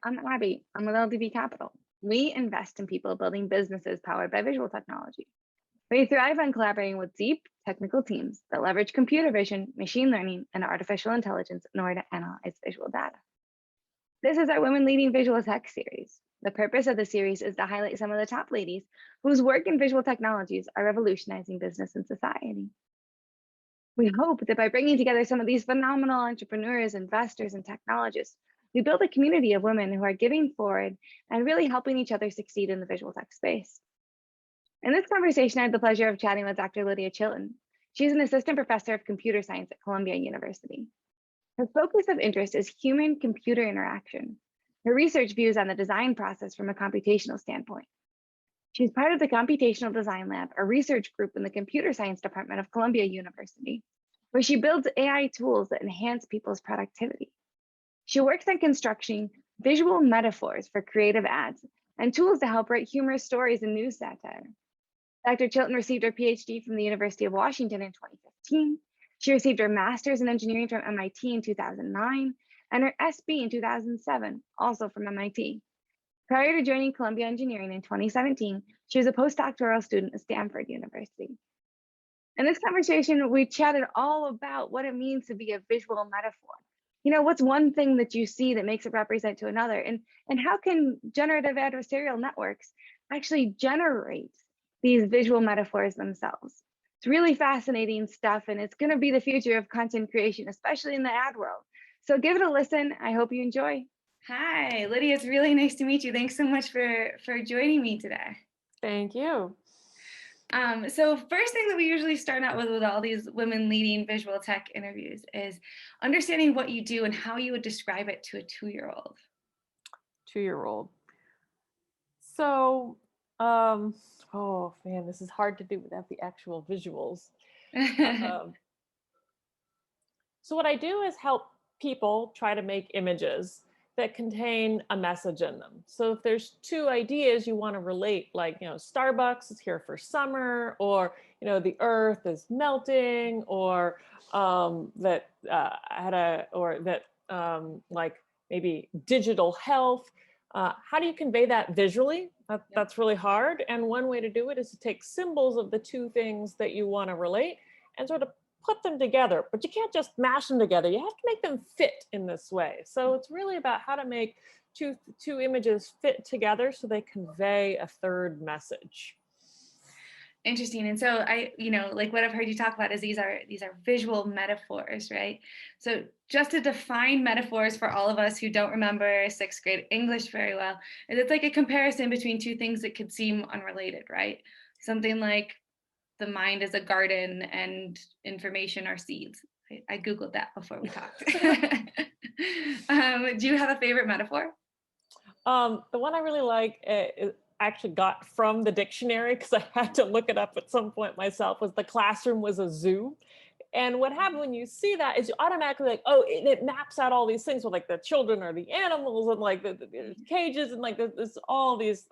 I'm Abby. I'm with LDB Capital. We invest in people building businesses powered by visual technology. We thrive on collaborating with deep technical teams that leverage computer vision, machine learning, and artificial intelligence in order to analyze visual data. This is our Women Leading Visual Tech series. The purpose of the series is to highlight some of the top ladies whose work in visual technologies are revolutionizing business and society. We hope that by bringing together some of these phenomenal entrepreneurs, investors, and technologists, we build a community of women who are giving forward and really helping each other succeed in the visual tech space. In this conversation, I had the pleasure of chatting with Dr. Lydia Chilton. She's an assistant professor of computer science at Columbia University. Her focus of interest is human-computer interaction. Her research views on the design process from a computational standpoint. She's part of the Computational Design Lab, a research group in the computer science department of Columbia University, where she builds AI tools that enhance people's productivity. She works on constructing visual metaphors for creative ads and tools to help write humorous stories and news satire. Dr. Chilton received her Ph.D. from the University of Washington in 2015. She received her master's in engineering from MIT in 2009 and her SB in 2007, also from MIT. Prior to joining Columbia Engineering in 2017, she was a postdoctoral student at Stanford University. In this conversation, we chatted all about what it means to be a visual metaphor. You know, what's one thing that you see that makes it represent to another? And how can generative adversarial networks actually generate these visual metaphors themselves? It's really fascinating stuff, and it's going to be the future of content creation, especially in the ad world. So give it a listen. I hope you enjoy. Hi, Lydia. It's really nice to meet you. Thanks so much for joining me today. Thank you. So first thing that we usually start out with all these women leading visual tech interviews is understanding what you do and how you would describe it to a 2-year-old. 2-year-old. So, oh man, this is hard to do without the actual visuals. So what I do is help people try to make images that contain a message in them. So if there's two ideas you want to relate, like, Starbucks is here for summer, or, the earth is melting, or like maybe digital health. How do you convey that visually? That's really hard. And one way to do it is to take symbols of the two things that you want to relate and sort of put them together, but you can't just mash them together. You have to make them fit in this way. So it's really about how to make two images fit together so they convey a third message. Interesting. And so like what I've heard you talk about is these are visual metaphors, right? So just to define metaphors for all of us who don't remember 6th grade English very well, it's like a comparison between two things that could seem unrelated, right? Something like the mind is a garden and information are seeds. I Googled that before we talked. Do you have a favorite metaphor? The one I really like actually got from the dictionary, because I had to look it up at some point myself, was the classroom was a zoo. And what happened when you see that is you automatically like, oh, it maps out all these things with like the children or the animals and like the cages and like there's all these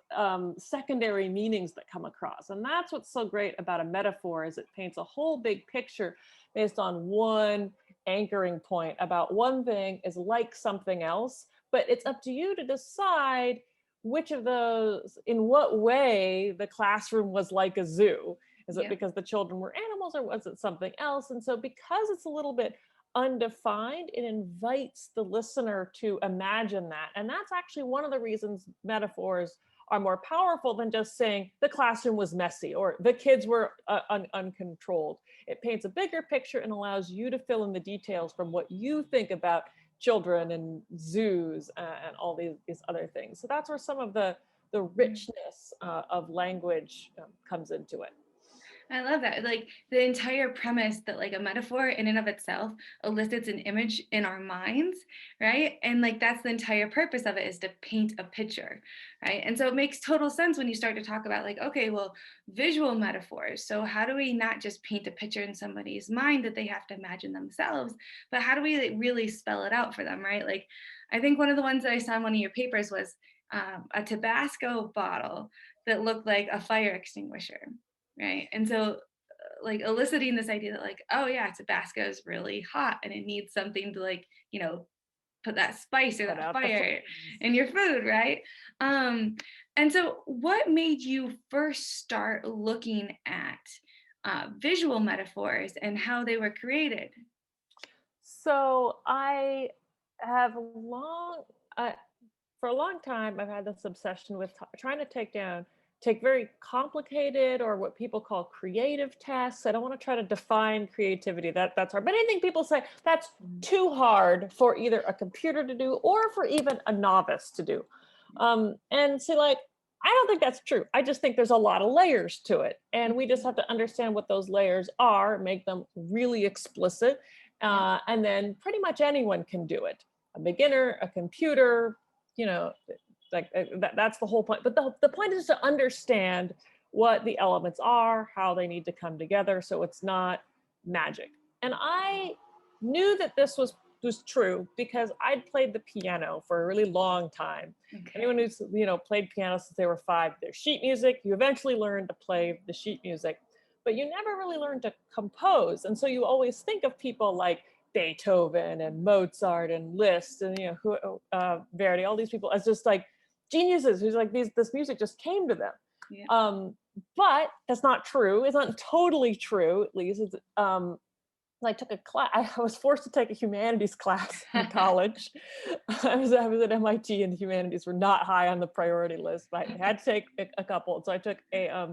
secondary meanings that come across. And that's what's so great about a metaphor, is it paints a whole big picture based on one anchoring point about one thing is like something else. But it's up to you to decide which of those, in what way the classroom was like a zoo. Is it because the children were animals, or was it something else? And so because it's a little bit undefined, it invites the listener to imagine that. And that's actually one of the reasons metaphors are more powerful than just saying the classroom was messy or the kids were uncontrolled. It paints a bigger picture and allows you to fill in the details from what you think about children and zoos and all these other things. So that's where some of the richness of language comes into it. I love that. Like the entire premise that like a metaphor in and of itself elicits an image in our minds, right? And like that's the entire purpose of it, is to paint a picture, right? And so it makes total sense when you start to talk about like, okay, well, visual metaphors. So how do we not just paint a picture in somebody's mind that they have to imagine themselves, but how do we like, really spell it out for them, right? Like I think one of the ones that I saw in one of your papers was a Tabasco bottle that looked like a fire extinguisher. Right. And so like eliciting this idea that like, oh yeah, Tabasco is really hot and it needs something to like, put that spice or Put that out the fire flames. in your food, right? And so what made you first start looking at visual metaphors and how they were created? So I have for a long time, I've had this obsession with trying to take very complicated or what people call creative tasks. I don't want to try to define creativity. That's hard. But anything people say that's too hard for either a computer to do or for even a novice to do. And so like, I don't think that's true. I just think there's a lot of layers to it. And we just have to understand what those layers are, make them really explicit. And then pretty much anyone can do it. A beginner, a computer, you know, like that's the whole point. But the point is to understand what the elements are, how they need to come together, so it's not magic. And I knew that this was true because I'd played the piano for a really long time. Okay. Anyone who's played piano since they were 5, there's sheet music. You eventually learn to play the sheet music, but you never really learn to compose. And so you always think of people like Beethoven and Mozart and Liszt and Verdi, all these people as just like geniuses who's like this music just came to them. Yeah. But that's not true. It's not totally true, at least. It's I took a class. I was forced to take a humanities class in college. I was at MIT, and the humanities were not high on the priority list, but I had to take a couple. So I took a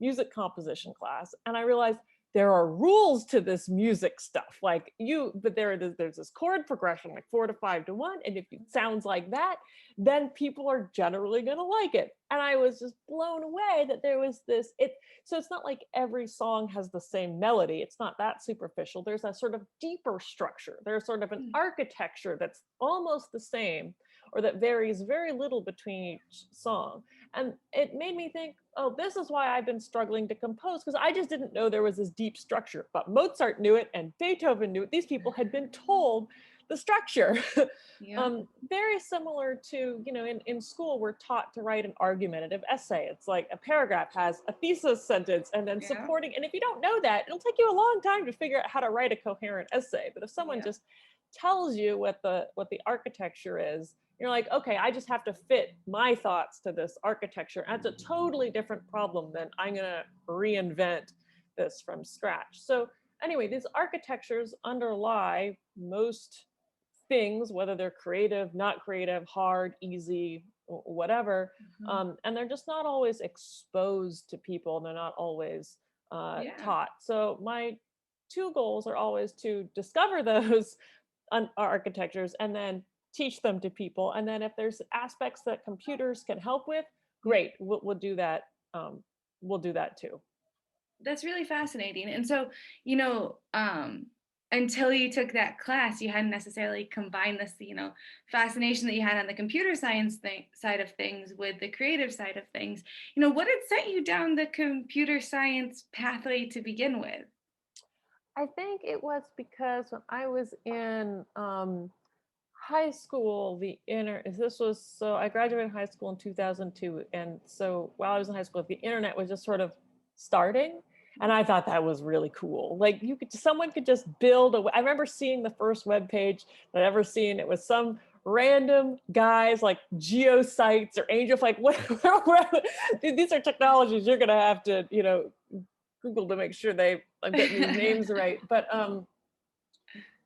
music composition class, and I realized there are rules to this music stuff. Like but there's this chord progression, like 4 to 5 to 1, and if it sounds like that, then people are generally going to like it. And I was just blown away that there was this. So it's not like every song has the same melody. It's not that superficial. There's a sort of deeper structure. There's sort of an architecture that's almost the same, or that varies very little between each song. And it made me think, oh, this is why I've been struggling to compose, because I just didn't know there was this deep structure. But Mozart knew it, and Beethoven knew it. These people had been told the structure. Yeah. Very similar to, in school, we're taught to write an argumentative essay. It's like a paragraph has a thesis sentence and then supporting. And if you don't know that, it'll take you a long time to figure out how to write a coherent essay. But if someone just tells you what the architecture is, you're like, okay, I just have to fit my thoughts to this architecture. And it's a totally different problem than I'm going to reinvent this from scratch. So anyway, these architectures underlie most things, whether they're creative, not creative, hard, easy, whatever. And they're just not always exposed to people. They're not always taught. So my 2 goals are always to discover those architectures and then teach them to people. And then if there's aspects that computers can help with, great, we'll do that. We'll do that too. That's really fascinating. And so, until you took that class, you hadn't necessarily combined this, fascination that you had on the computer science side of things with the creative side of things. What had sent you down the computer science pathway to begin with? I think it was because when I was in high school, I graduated high school in 2002. And so while I was in high school, the internet was just sort of starting. And I thought that was really cool. Like someone could just build I remember seeing the first web page that I'd ever seen. It was some random guys like geosites or angel, like these are technologies you're going to have to, Google to make sure I'm getting these names right. But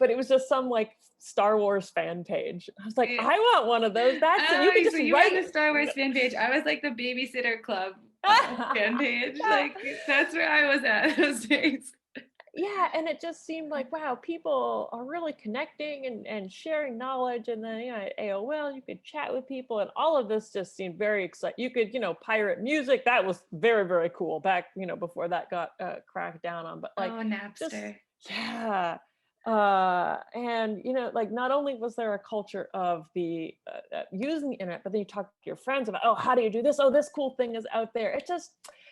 it was just some like Star Wars fan page. I was like, I want one of those. You could just so you write were the Star Wars fan page. I was like the babysitter club fan page. Like that's where I was at those days. Yeah, and it just seemed like, wow, people are really connecting and sharing knowledge. And then, at AOL, you could chat with people, and all of this just seemed very exciting. You could, pirate music. That was very, very cool back, before that got cracked down on. But like, Napster. Yeah. And like not only was there a culture of the using the internet, but then you talk to your friends about, oh, how do you do this? Oh, this cool thing is out there. It just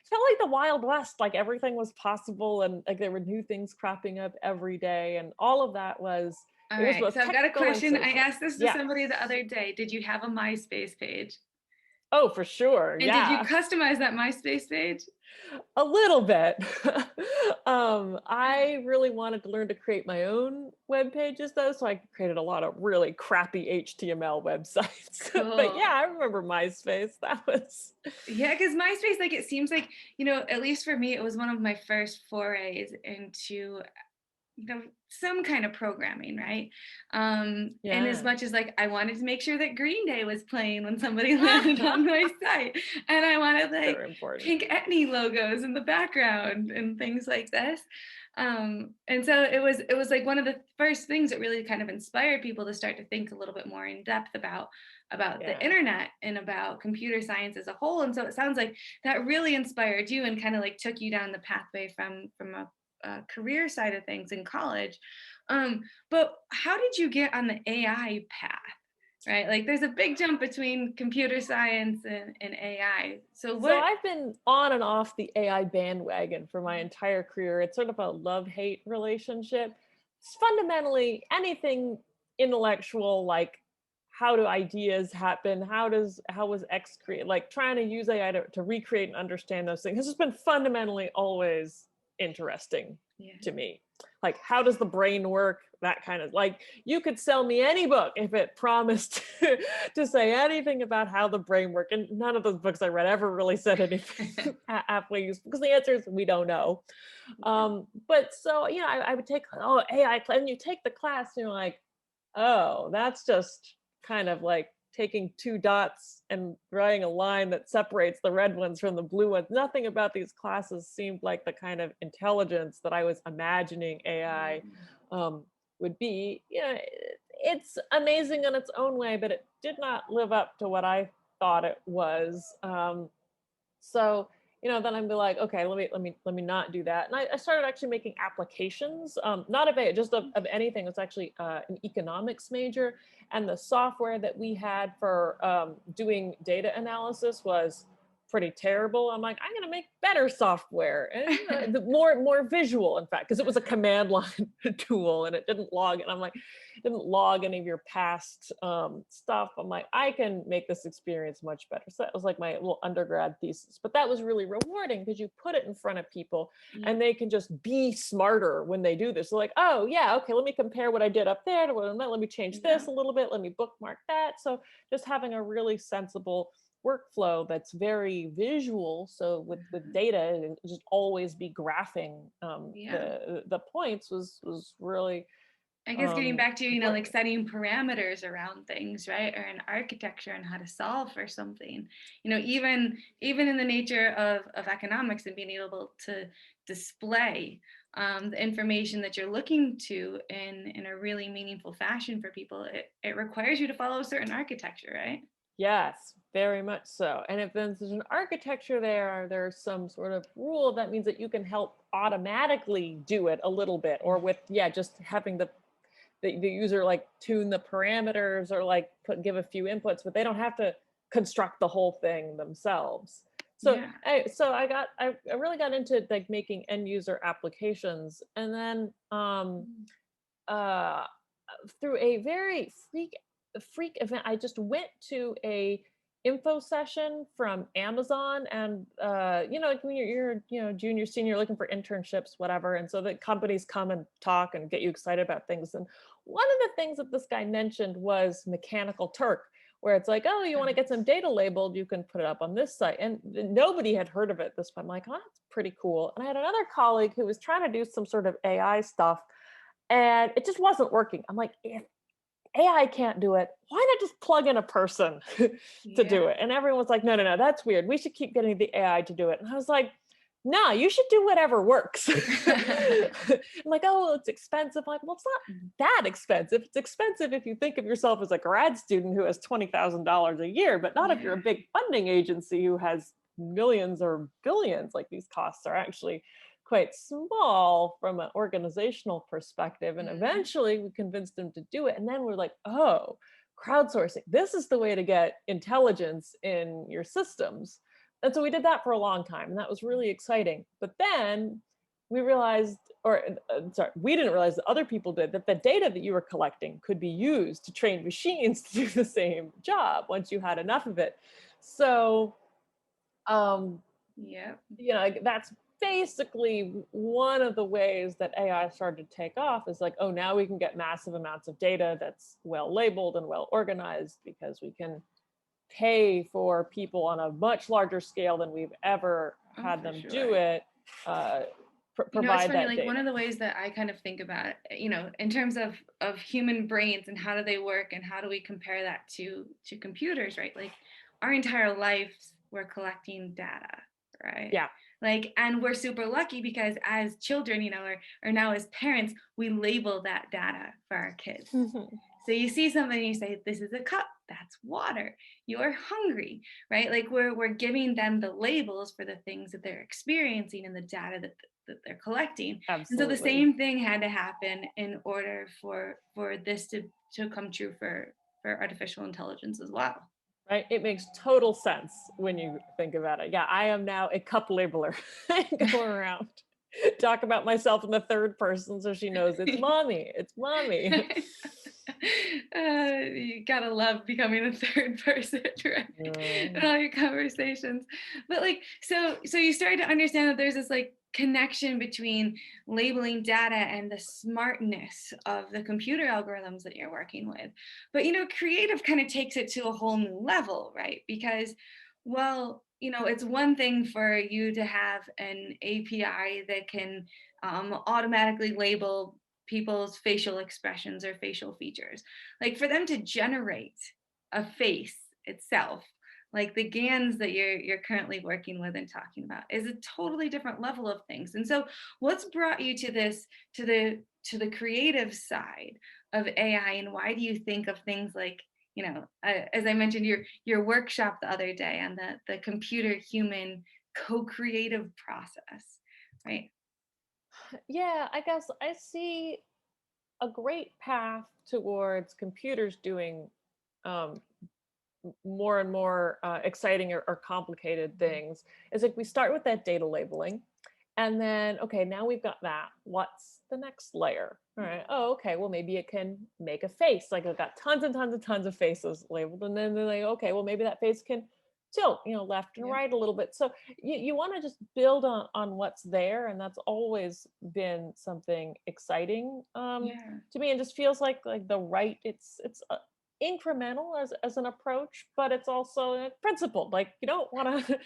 felt like the Wild West, like everything was possible, and like there were new things cropping up every day, and all of that was. All right, so I've got a question. I asked this to somebody the other day. Did you have a MySpace page? Oh, for sure. And did you Yeah. customize that MySpace page? A little bit. I really wanted to learn to create my own web pages though, so I created a lot of really crappy HTML websites. But yeah, Cool. I remember MySpace. That was Yeah, because MySpace, like, it seems like, at least for me, it was one of my first forays into, some kind of programming, right? And as yeah. much as, like, I wanted to make sure that Green Day was playing when somebody landed on my site, and I wanted, like, Very important. pink Etny logos in the background and things like this. And so it was like one of the first things that really kind of inspired people to start to think a little bit more in depth about the Yeah. internet and about computer science as a whole. And so it sounds like that really inspired you and kind of like took you down the pathway from a career side of things in college. But how did you get on the AI path? Right? Like there's a big jump between computer science and AI. So So what? I've been on and off the AI bandwagon for my entire career. It's sort of a love-hate relationship. It's fundamentally anything intellectual, like how do ideas happen? How was X created? Like trying to use AI to recreate and understand those things. This has been fundamentally always interesting Yeah. to me. Like how does the brain work? That kind of like you could sell me any book if it promised to say anything about how the brain works. And none of those books I read ever really said anything halfway useful because the answer is we don't know. But so, I would take, AI class, and you take the class and you're like, oh, that's just kind of like taking two dots and drawing a line that separates the red ones from the blue ones. Nothing about these classes seemed like the kind of intelligence that I was imagining AI would be. It's amazing in its own way, but it did not live up to what I thought it was. So then I'd be like, okay, let me not do that. And I started actually making applications, not of it, just of anything. It's actually an economics major, and the software that we had for doing data analysis was pretty terrible. I'm like, I'm gonna make better software and the more visual, in fact, because it was a command line tool and it didn't log. And I'm like, it didn't log any of your past stuff. I'm like, I can make this experience much better. So that was like my little undergrad thesis. But that was really rewarding because you put it in front of people and they can just be smarter when they do this. They're like, oh yeah, okay, let me compare what I did up there to what I'm, let me change this a little bit. Let me bookmark that. So just having a really sensible workflow that's very visual. So with data, just always be graphing the points was really. I guess getting back to, like setting parameters around things, right? Or an architecture and how to solve for something, even in the nature of economics and being able to display the information that you're looking to in a really meaningful fashion for people, it requires you to follow a certain architecture, right? Yes, very much so. And if there's an architecture there's some sort of rule that means that you can help automatically do it a little bit, or with, just having the user like tune the parameters or like give a few inputs, but they don't have to construct the whole thing themselves. So I really got into like making end user applications, and then through a very freak event, I just went to a info session from Amazon, and when you're junior, senior, looking for internships, whatever, and so the companies come and talk and get you excited about things. And one of the things that this guy mentioned was Mechanical Turk, where it's like, oh, you want to get some data labeled, you can put it up on this site, and nobody had heard of it at this point. I'm like, oh, that's pretty cool. And I had another colleague who was trying to do some sort of AI stuff, and it just wasn't working. I'm like, if AI can't do it, why not just plug in a person to do it? And everyone was like, no, that's weird. We should keep getting the AI to do it. And I was like, no, you should do whatever works. I'm like, oh, it's expensive. I'm like, well, it's not that expensive. It's expensive if you think of yourself as a grad student who has $20,000 a year, but not if you're a big funding agency who has millions or billions. Like these costs are actually quite small from an organizational perspective. And eventually we convinced them to do it. And then we're like, oh, crowdsourcing, this is the way to get intelligence in your systems. And so we did that for a long time, and that was really exciting. But then we realized, we didn't realize that other people did, that the data that you were collecting could be used to train machines to do the same job once you had enough of it. So, Yeah. you know, like, that's basically one of the ways that AI started to take off, is like, oh, now we can get massive amounts of data that's well labeled and well organized, because we can pay for people on a much larger scale than we've ever had for them do sure. it, You know, it's provide funny, that like data. one of the ways that I kind of think about, you know, in terms of human brains and how do they work and how do we compare that to computers, right? Like our entire lives we're collecting data, right? Yeah. Like, and we're super lucky because as children, you know, or now as parents, we label that data for our kids. So you see something and you say, this is a cup, that's water, you're hungry, right? Like we're giving them the labels for the things that they're experiencing and the data that they're collecting. And so the Absolutely. same thing had to happen in order for this to come true for artificial intelligence as well. Right? It makes total sense when you think about it. Yeah, I am now a cup labeler. I go around, talk about myself in the third person so she knows it's mommy, it's mommy. You gotta love becoming a third person, right? In all your conversations. But like, so you started to understand that there's this like connection between labeling data and the smartness of the computer algorithms that you're working with. But you know, creative kind of takes it to a whole new level, right? Because, well, you know, it's one thing for you to have an API that can automatically label people's facial expressions or facial features. Like for them to generate a face itself, like the GANs that you're currently working with and talking about, is a totally different level of things. And so what's brought you to this, to the creative side of AI, and why do you think of things like, you know, as I mentioned, your workshop the other day on the computer human co-creative process, right? Yeah, I guess I see a great path towards computers doing um, more and more exciting or complicated things. Is like we start with that data labeling, and then, okay, now we've got that. What's the next layer? All right. Oh, okay. Well, maybe it can make a face. Like I've got tons and tons and tons of faces labeled, and then they're like, okay, well, maybe that face can tilt, you know, left and Yeah. right a little bit. So you want to just build on what's there, and that's always been something exciting to me, and just feels like the right. It's incremental as an approach, but it's also principled. Like you don't want to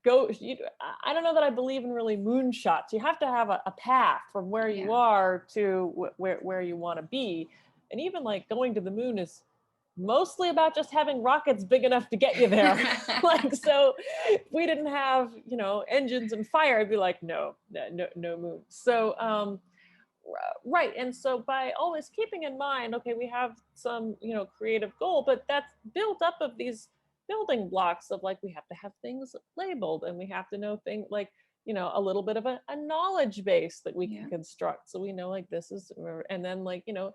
go. I don't know that I believe in really moonshots. You have to have a path from where you are to where you want to be, and even like going to the moon is mostly about just having rockets big enough to get you there. Like, so if we didn't have, you know, engines and fire, I'd be like, no moon. So right. And so by always keeping in mind, okay, we have some, you know, creative goal, but that's built up of these building blocks of like, we have to have things labeled, and we have to know things like, you know, a little bit of a knowledge base that we can construct. So we know like this is, and then like, you know,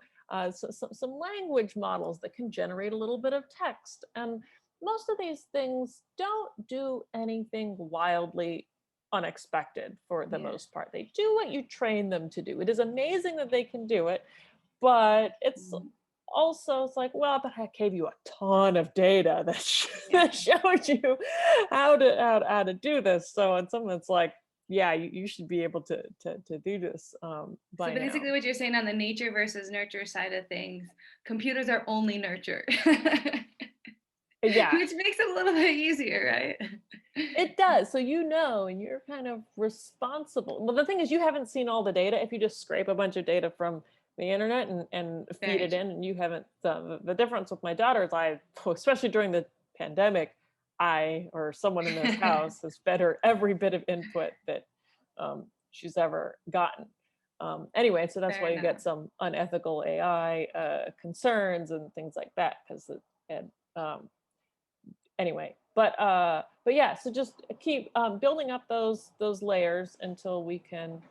some language models that can generate a little bit of text. And most of these things don't do anything wildly unexpected for the most part. They do what you train them to do. It is amazing that they can do it, but it's also, it's like, well, but I gave you a ton of data that showed you how to do this. So in some it's like, yeah, you should be able to do this by So basically now. what you're saying on the nature versus nurture side of things, computers are only nurture. Yeah. Which makes it a little bit easier, right? It does. So you know, and you're kind of responsible. Well, the thing is, you haven't seen all the data. If you just scrape a bunch of data from the internet and feed it in, and you haven't, the difference with my daughter is especially during the pandemic, I or someone in this house has fed her every bit of input that she's ever gotten. Anyway, so that's why you get some unethical AI concerns and things like that, because anyway, but yeah, so just keep building up those layers until we can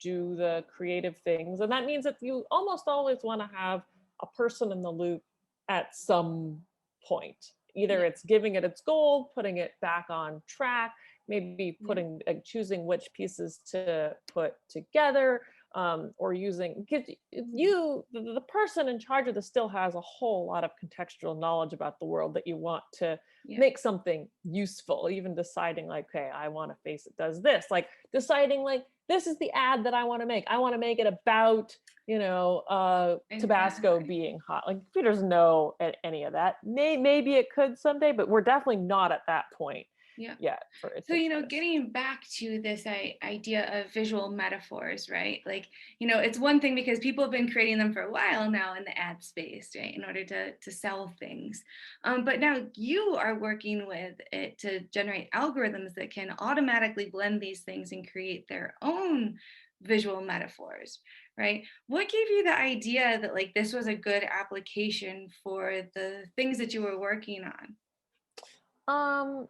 do the creative things. And that means that you almost always want to have a person in the loop at some point. Either it's giving it its goal, putting it back on track, maybe putting choosing which pieces to put together, or using, because the person in charge of this still has a whole lot of contextual knowledge about the world that you want to make something useful, even deciding like, okay, I want a face that does this, like deciding like, this is the ad that I want to make. I want to make it about, Tabasco being hot. Like computers know any of that. Maybe it could someday, but we're definitely not at that point yet. So, getting back to this idea of visual metaphors, right? Like, it's one thing because people have been creating them for a while now in the ad space, right? In order to sell things. But now you are working with it to generate algorithms that can automatically blend these things and create their own visual metaphors, right? What gave you the idea that like this was a good application for the things that you were working on?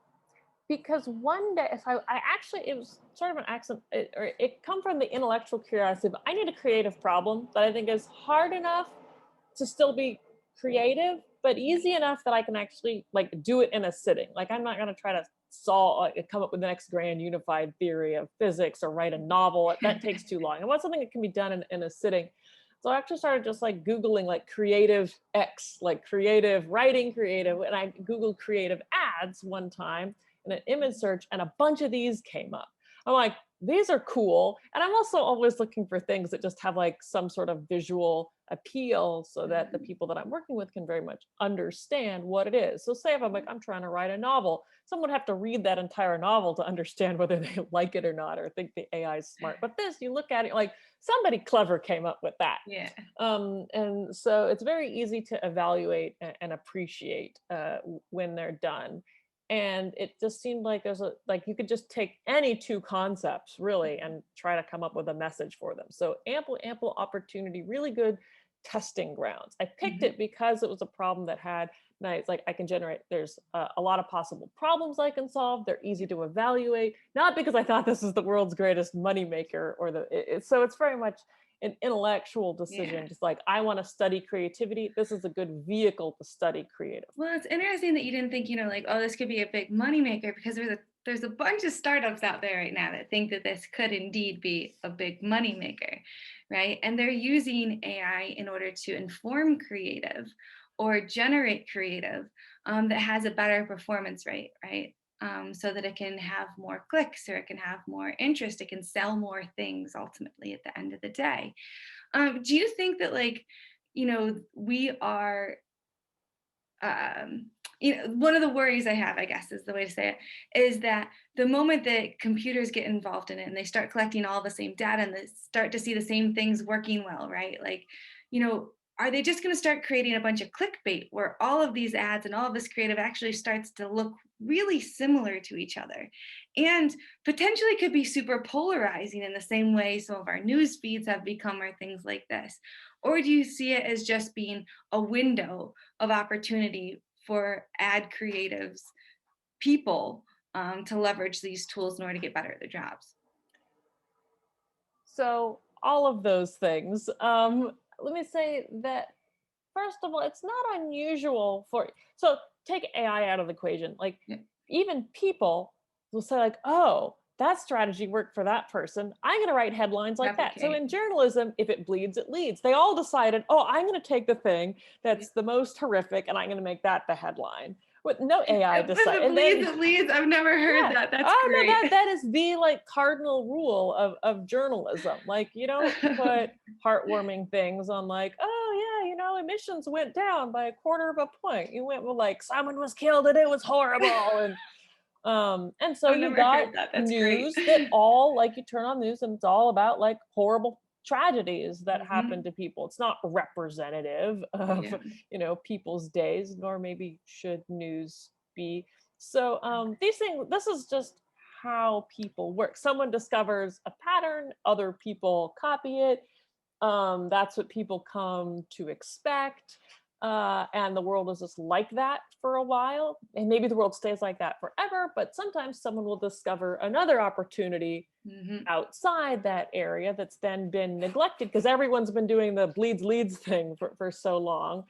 Because one day, I actually, it was sort of an accident, it come from the intellectual curiosity, but I need a creative problem that I think is hard enough to still be creative, but easy enough that I can actually like do it in a sitting. Like I'm not going to try to come up with the next grand unified theory of physics or write a novel. That takes too long. I want something that can be done in a sitting. So I actually started just like Googling like creative X, like creative writing, creative, and I Googled creative ads one time in an image search, and a bunch of these came up. I'm like, these are cool. And I'm also always looking for things that just have like some sort of visual appeal so that the people that I'm working with can very much understand what it is. So say if I'm trying to write a novel, someone would have to read that entire novel to understand whether they like it or not, or think the AI is smart. But this, you look at it like somebody clever came up with that. And so it's very easy to evaluate and appreciate when they're done. And it just seemed like you could just take any two concepts really and try to come up with a message for them. So ample opportunity, really good testing grounds. I picked it because it was a problem that had nice, like I can generate, there's a lot of possible problems I can solve. They're easy to evaluate, not because I thought this is the world's greatest moneymaker or so it's very much an intellectual decision. Just like, I want to study creativity. This is a good vehicle to study creative. Well, it's interesting that you didn't think, like, oh, this could be a big moneymaker, because there's a bunch of startups out there right now that think that this could indeed be a big moneymaker, right? And they're using AI in order to inform creative or generate creative that has a better performance rate, right? So that it can have more clicks or it can have more interest, it can sell more things ultimately at the end of the day. Do you think that we are, one of the worries I have, I guess is the way to say it, is that the moment that computers get involved in it and they start collecting all the same data and they start to see the same things working well, right? Like, are they just going to start creating a bunch of clickbait where all of these ads and all of this creative actually starts to look really similar to each other, and potentially could be super polarizing in the same way some of our news feeds have become, or things like this? Or do you see it as just being a window of opportunity for ad creatives people to leverage these tools in order to get better at their jobs? So all of those things. Let me say that, first of all, it's not unusual so take AI out of the equation. Like even people will say like, oh, that strategy worked for that person. I'm going to write headlines like that. So in journalism, if it bleeds, it leads. They all decided, oh, I'm going to take the thing that's the most horrific and I'm going to make that the headline. But no AI decided. It leads. I've never heard that. That's great. No, that is the like cardinal rule of journalism. Like, you don't put heartwarming things on like, oh yeah, emissions went down by 1/4 point. You went with like, someone was killed and it was horrible. And so you got news that all, like, you turn on news and it's all about like horrible tragedies that happen to people. It's not representative of people's days, nor maybe should news be. So these things, this is just how people work. Someone discovers a pattern, other people copy it. That's what people come to expect. And the world is just like that for a while. And maybe the world stays like that forever, but sometimes someone will discover another opportunity outside that area that's then been neglected because everyone's been doing the bleeds leads thing for so long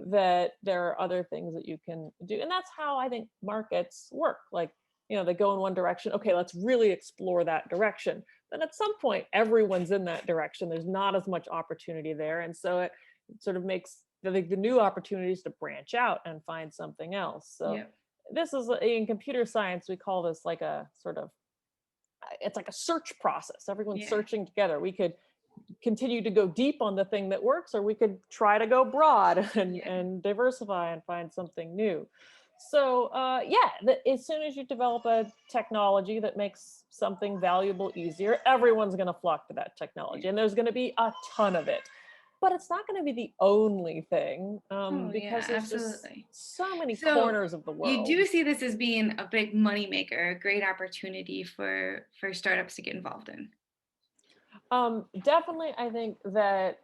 that there are other things that you can do. And that's how I think markets work. Like, they go in one direction. Okay, let's really explore that direction. then at some point everyone's in that direction. There's not as much opportunity there. And so it sort of makes the new opportunities to branch out and find something else. So this is in computer science, we call this like a sort of, it's like a search process. Everyone's searching together. We could continue to go deep on the thing that works, or we could try to go broad and diversify and find something new. So as soon as you develop a technology that makes something valuable easier, everyone's going to flock to that technology, and there's going to be a ton of it. But it's not going to be the only thing, because there's just so many corners of the world. You do see this as being a big moneymaker, a great opportunity for startups to get involved in. Definitely, I think that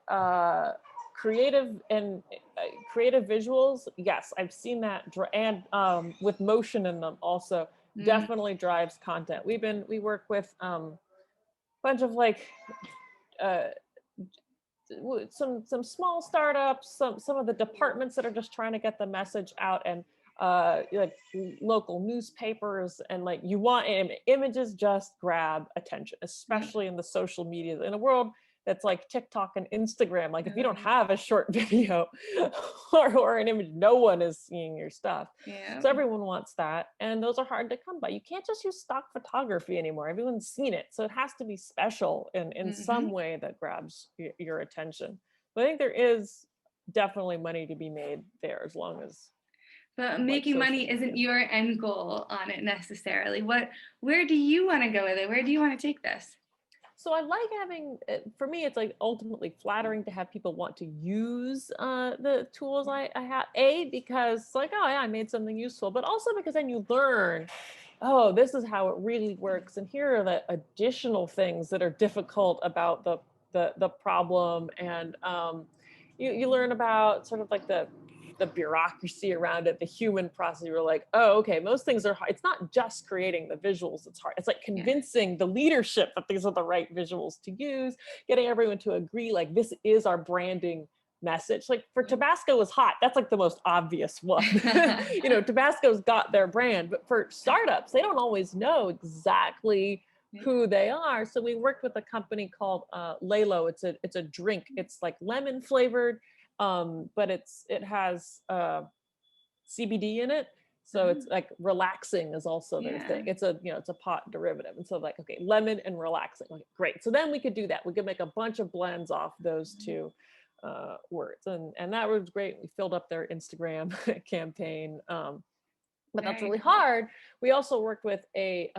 creative visuals, yes, I've seen that, and with motion in them also, definitely drives content. We work with a bunch of like some small startups, some of the departments that are just trying to get the message out, and like local newspapers, and like you want images just grab attention, especially in the social media, in a world that's like TikTok and Instagram. Like if you don't have a short video or an image, no one is seeing your stuff. So everyone wants that, and those are hard to come by. You can't just use stock photography anymore. Everyone's seen it, so it has to be special in some way that grabs your attention. But I think there is definitely money to be made there, as long as. But making money isn't your end goal on it necessarily. Where do you want to go with it? Where do you want to take this? So I like having, for me, it's like ultimately flattering to have people want to use the tools I have. Because like, oh yeah, I made something useful, but also because then you learn, oh, this is how it really works, and here are the additional things that are difficult about the problem, and you learn about sort of like the bureaucracy around it, the human process. You're like, oh, okay, most things are hard. It's not just creating the visuals that's hard. It's like convincing the leadership that these are the right visuals to use, getting everyone to agree, like this is our branding message. Like for Tabasco is hot. That's like the most obvious one. Tabasco's got their brand, but for startups, they don't always know exactly who they are. So we worked with a company called Lalo. It's a drink. It's like lemon flavored. But it has CBD in it, so it's like relaxing is also their thing. It's a pot derivative, and so like, okay, lemon and relaxing, like great. So then we could do that. We could make a bunch of blends off those two words, and that was great. We filled up their Instagram campaign, but that's really hard. We also worked with a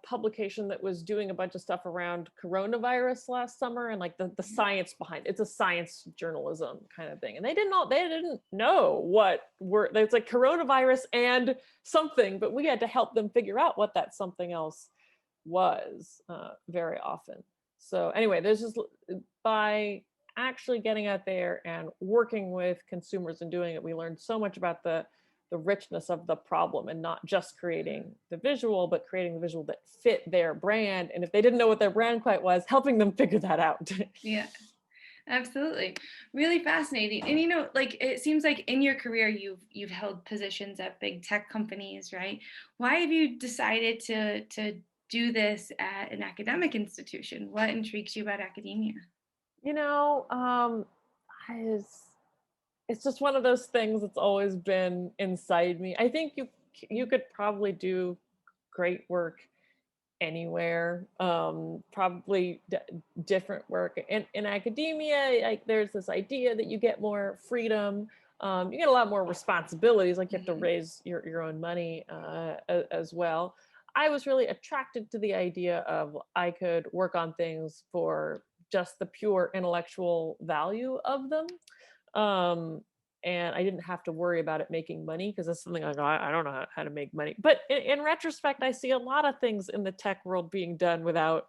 publication that was doing a bunch of stuff around coronavirus last summer, and like the science behind it. It's a science journalism kind of thing, and they didn't know what it's like coronavirus and something, but we had to help them figure out what that something else was very often. So anyway, there's just, by actually getting out there and working with consumers and doing it, we learned so much about the richness of the problem, and not just creating the visual, but creating the visual that fit their brand. And if they didn't know what their brand quite was, helping them figure that out. Yeah, absolutely. Really fascinating. And like it seems like in your career you've held positions at big tech companies, right? Why have you decided to do this at an academic institution? What intrigues you about academia? It's just one of those things that's always been inside me. I think you could probably do great work anywhere, probably different work. In academia, like there's this idea that you get more freedom, you get a lot more responsibilities, like you have to raise your own money as well. I was really attracted to the idea of I could work on things for just the pure intellectual value of them. And I didn't have to worry about it making money, because that's something like, I don't know how to make money. But in retrospect, I see a lot of things in the tech world being done without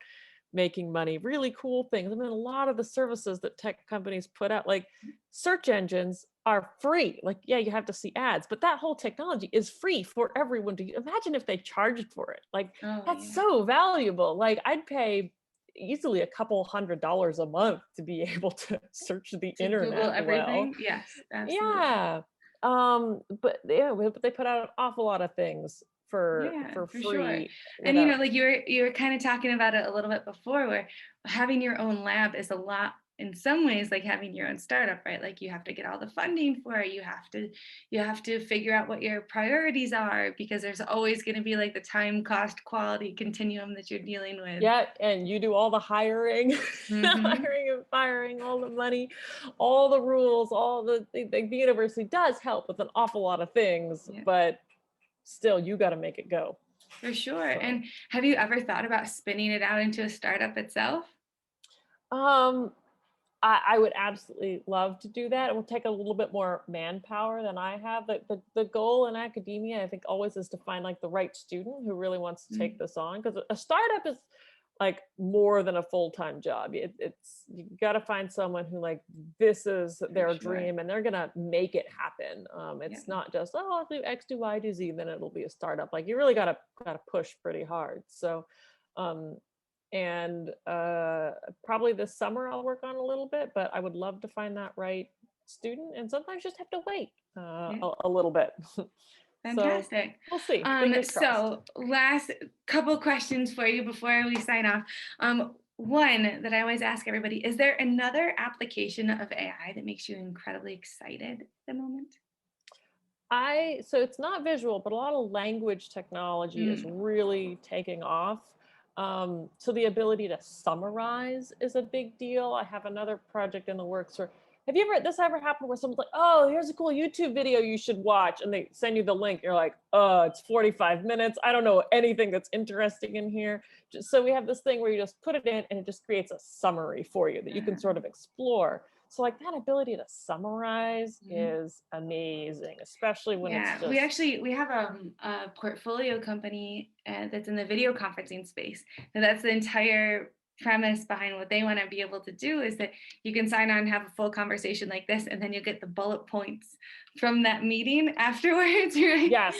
making money, really cool things. I mean, a lot of the services that tech companies put out, like search engines, are free. Like, yeah, you have to see ads, but that whole technology is free for everyone to use. Imagine if they charged for it. Like, that's so valuable. Like, I'd pay easily a couple $100 a month to be able to search the internet. Google everything. Well. Yes, absolutely. Yeah. But they put out an awful lot of things for for free. sure. And like you were kind of talking about it a little bit before, where having your own lab is a lot in some ways like having your own startup, right? Like you have to get all the funding for it. You have to figure out what your priorities are, because there's always going to be like the time, cost, quality continuum that you're dealing with. Yeah, and you do all the hiring, hiring and firing, all the money, all the rules, all the university does help with an awful lot of things, but still you got to make it go. For sure. And have you ever thought about spinning it out into a startup itself? I would absolutely love to do that. It will take a little bit more manpower than I have. The goal in academia, I think, always is to find like the right student who really wants to take this on, because a startup is like more than a full-time job. It's you got to find someone who like this is their dream and they're gonna make it happen. It's not just, oh, I'll do X, do Y, do Z, then it'll be a startup. Like you really gotta push pretty hard. So and probably this summer I'll work on a little bit, but I would love to find that right student, and sometimes just have to wait a little bit. Fantastic. So we'll see. So last couple questions for you before we sign off. One that I always ask everybody, is there another application of AI that makes you incredibly excited at the moment? So it's not visual, but a lot of language technology is really taking off. So the ability to summarize is a big deal. I have another project in the works where, have you ever happened where someone's like, oh, here's a cool YouTube video you should watch, and they send you the link. You're like, oh, it's 45 minutes. I don't know anything that's interesting in here. So we have this thing where you just put it in and it just creates a summary for you that you can sort of explore. So like that ability to summarize is amazing, especially when it's just... we have a portfolio company that's in the video conferencing space. And that's the entire premise behind what they want to be able to do, is that you can sign on and have a full conversation like this, and then you get the bullet points from that meeting afterwards, right? Yes.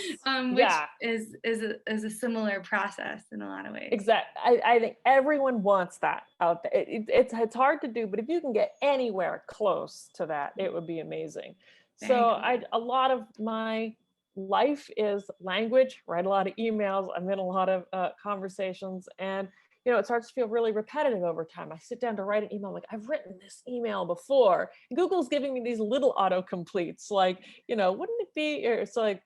Which is a similar process in a lot of ways. Exactly. I think everyone wants that out there. It's hard to do, but if you can get anywhere close to that, it would be amazing. So a lot of my life is language, write a lot of emails. I'm in a lot of conversations, and it starts to feel really repetitive over time. I sit down to write an email, like, I've written this email before. And Google's giving me these little autocompletes, like, wouldn't it be, or it's like,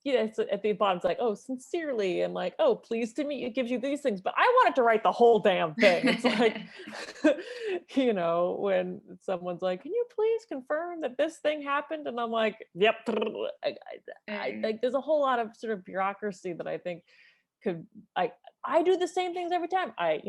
it's at the bottom, it's like, oh, sincerely, and like, oh, pleased to meet you, it gives you these things. But I wanted to write the whole damn thing. It's like, when someone's like, can you please confirm that this thing happened? And I'm like, yep. Like, there's a whole lot of sort of bureaucracy that I think I do the same things every time. I,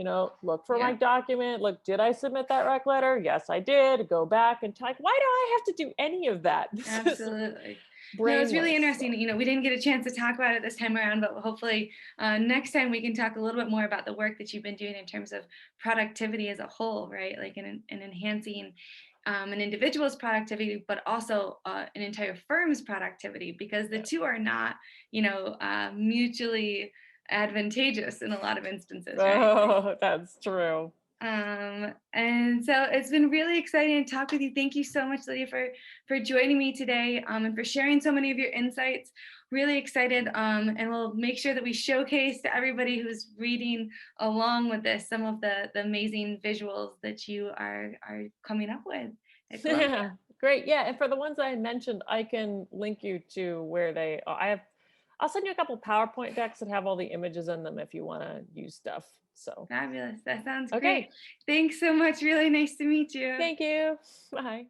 look for my document. Look, did I submit that rec letter? Yes, I did. Go back and type. Why do I have to do any of that? Absolutely. No, it's really interesting. We didn't get a chance to talk about it this time around, but hopefully next time we can talk a little bit more about the work that you've been doing in terms of productivity as a whole, right? Like in enhancing an individual's productivity, but also an entire firm's productivity, because the two are not, mutually advantageous in a lot of instances. Right? Oh, that's true. And so it's been really exciting to talk with you. Thank you so much, Lydia, for joining me today, and for sharing so many of your insights. Really excited, and we'll make sure that we showcase to everybody who's reading along with this some of the amazing visuals that you are coming up with. Yeah, great. Yeah, and for the ones I mentioned, I can link you to where I'll send you a couple PowerPoint decks that have all the images in them if you want to use stuff. So fabulous. That sounds great. Thanks so much. Really nice to meet you. Thank you. Bye.